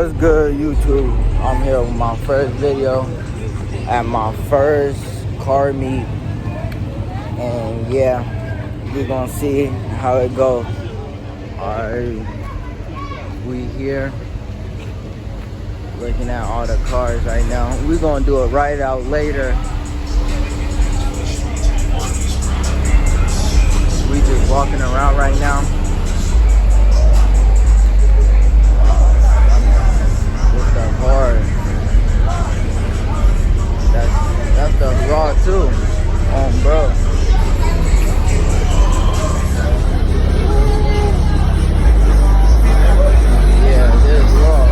What's good, YouTube? I'm here with my first video at my first car meet, and yeah, we're gonna see how it goes. Alright, we here looking at all the cars right now. We're gonna do a ride out later. We just walking around right now. Hard. That's the raw too. Bro. Yeah, this is raw.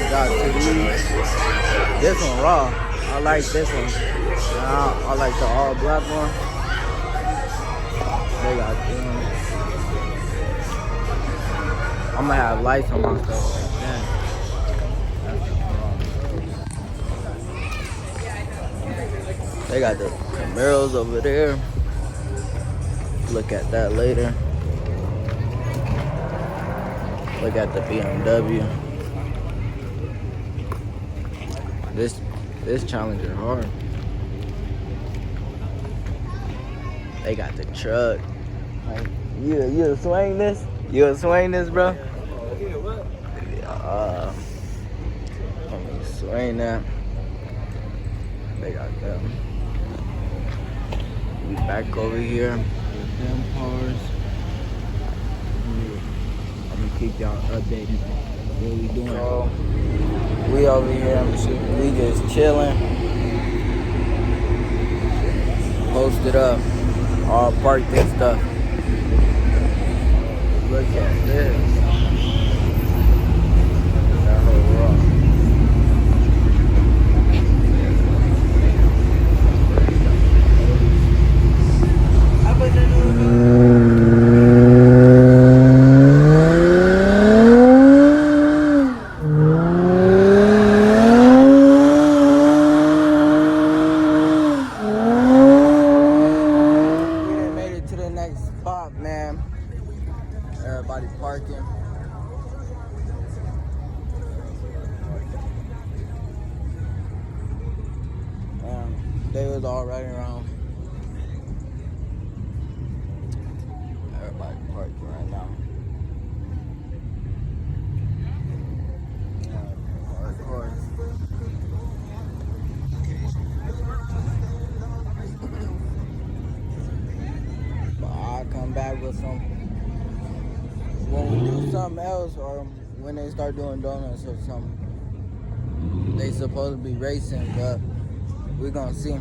Got this one raw. I like this one. I like the all black one. They got this one. I'm gonna have lights on my stuff. They got the Camaros over there. Look at that later. Look at the BMW. This Challenger hard. They got the truck. Like, you swing this? You swing this, bro? Let me swing that. They got them. We back over here with them cars. I'm gonna keep y'all updated. What we doing? So, we over here, we just chilling. Posted up, all parked and stuff. Look at this. That whole rock. Man, everybody parking. They was all riding around. Everybody parking right now. Of course. Come back with some when we do something else, or when they start doing donuts or something. They supposed to be racing, but we're gonna see.